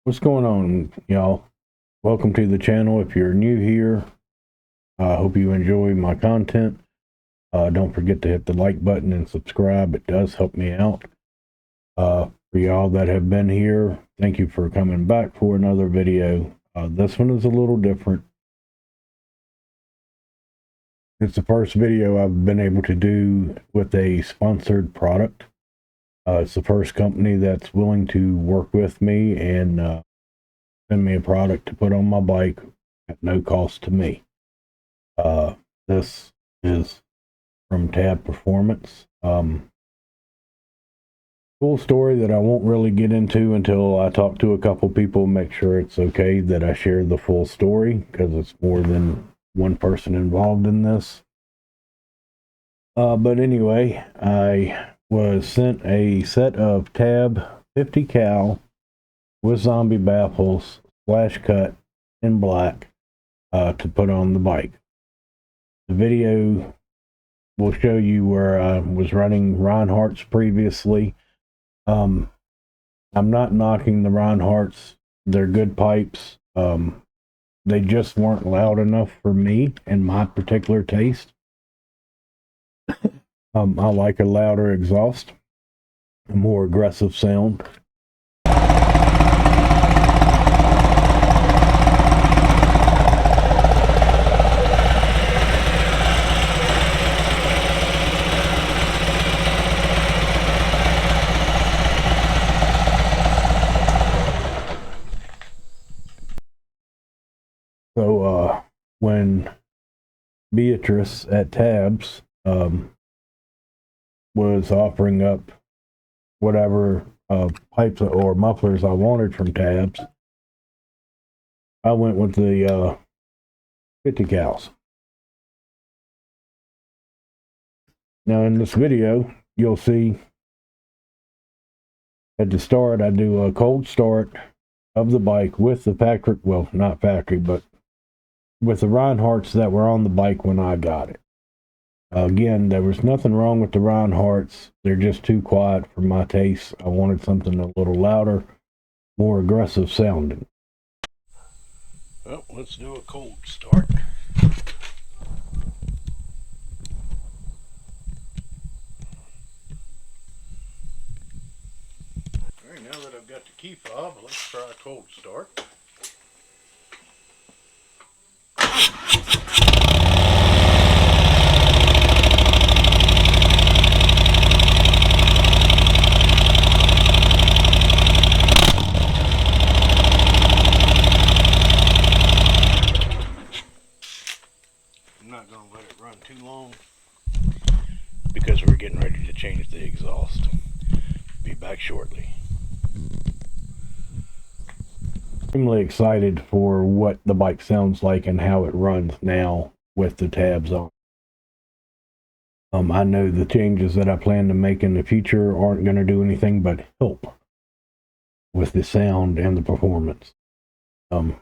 What's going on, y'all? Welcome to the channel. If you're new here, I hope you enjoy my content. Don't forget to hit the like button and subscribe. It does help me out. For y'all that have been here, thank you for coming back for another video. This one is a little different. It's the first video I've been able to do with a sponsored product. It's the first company that's willing to work with me and send me a product to put on my bike at no cost to me. This is from Tab Performance. Full story that I won't really get into until I talk to a couple people, make sure it's okay that I share the full story, because it's more than one person involved in this. But anyway, I was sent a set of Tab 50 cal with zombie baffles, flash cut in black, to put on the bike. The video will show you where I was running Rhineharts previously. I'm not knocking the Rhineharts. They're good pipes. They just weren't loud enough for me and my particular taste. I like a louder exhaust, a more aggressive sound. So when Beatrice at Tabs was offering up whatever pipes or mufflers I wanted from Tabs, I went with the 50 cals. Now in this video, you'll see at the start, I do a cold start of the bike with the factory, well, not factory, but with the Rhineharts that were on the bike when I got it. Again, there was nothing wrong with the Rhineharts. They're just too quiet for my taste. I wanted something a little louder, more aggressive sounding. Well, let's do a cold start. Alright, now that I've got the key fob, let's try a cold start. I'm not going to let it run too long because we're getting ready to change the exhaust. Be back shortly. Extremely excited for what the bike sounds like and how it runs now with the tabs on. I know the changes that I plan to make in the future aren't going to do anything but help with the sound and the performance. But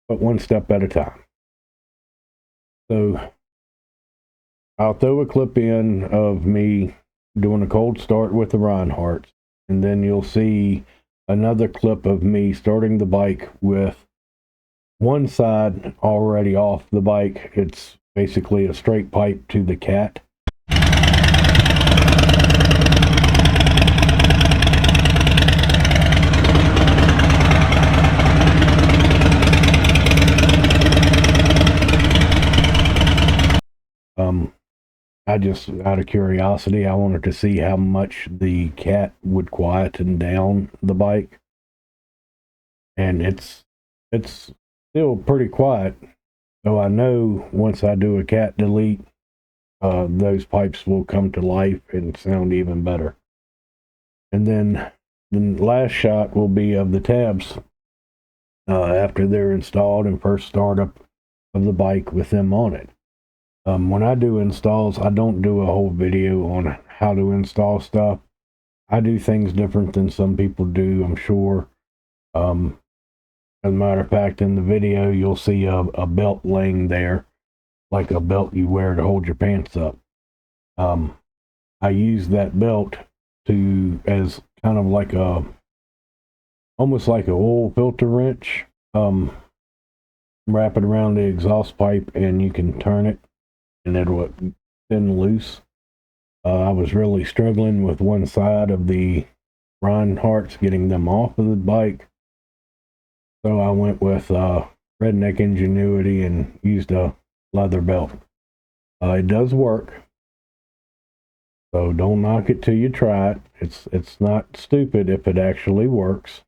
one step at a time. So I'll throw a clip in of me doing a cold start with the Rhineharts, and then you'll see another clip of me starting the bike with one side already off the bike. It's basically a straight pipe to the cat. I just, out of curiosity, I wanted to see how much the cat would quieten down the bike. And it's still pretty quiet. So I know once I do a cat delete, those pipes will come to life and sound even better. And then the last shot will be of the tabs after they're installed and first startup of the bike with them on it. When I do installs, I don't do a whole video on how to install stuff. I do things different than some people do, I'm sure. As a matter of fact, in the video, you'll see a belt laying there, like a belt you wear to hold your pants up. I use that belt as kind of like a almost like an oil filter wrench. Wrap it around the exhaust pipe and you can turn it and it'll spin loose. I was really struggling with one side of the Rhineharts, getting them off of the bike. So I went with redneck ingenuity and used a leather belt. It does work. So don't knock it till you try it. It's not stupid if it actually works.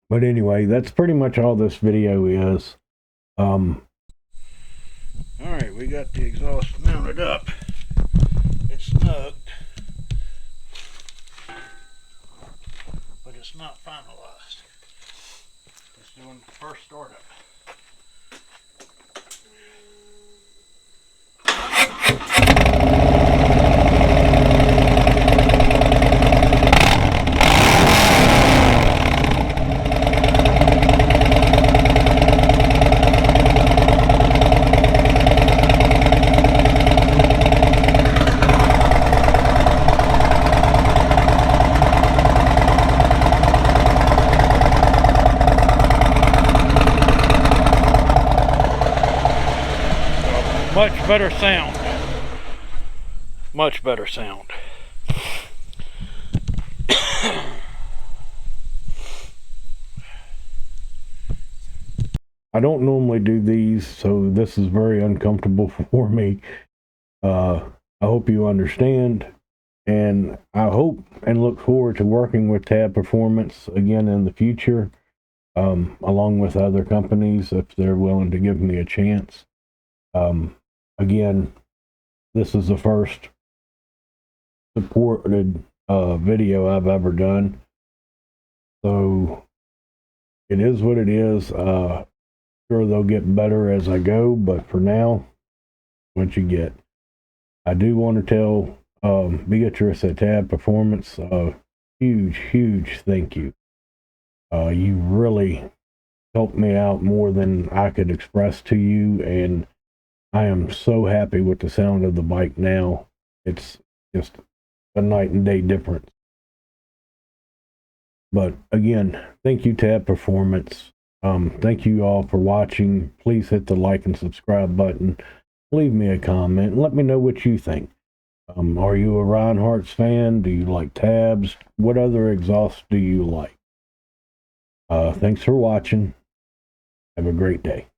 But anyway, that's pretty much all this video is. All right, we got the exhaust mounted up. It's snug, but it's not finalized. It's doing the first startup. Much better sound. Much better sound. I don't normally do these, so this is very uncomfortable for me. I hope you understand, and I hope and look forward to working with Tab Performance again in the future, along with other companies if they're willing to give me a chance. Again, this is the first supported video I've ever done, so it is what it is. Sure, they'll get better as I go, but for now, what you get. I do want to tell Beatrice at Tab Performance huge thank you. You really helped me out more than I could express to you, and I am so happy with the sound of the bike now. It's just a night and day difference. But again, thank you, Tab Performance. Thank you all for watching. Please hit the like and subscribe button. Leave me a comment and let me know what you think. Are you a Rhinehart's fan? Do you like tabs? What other exhausts do you like? Thanks for watching. Have a great day.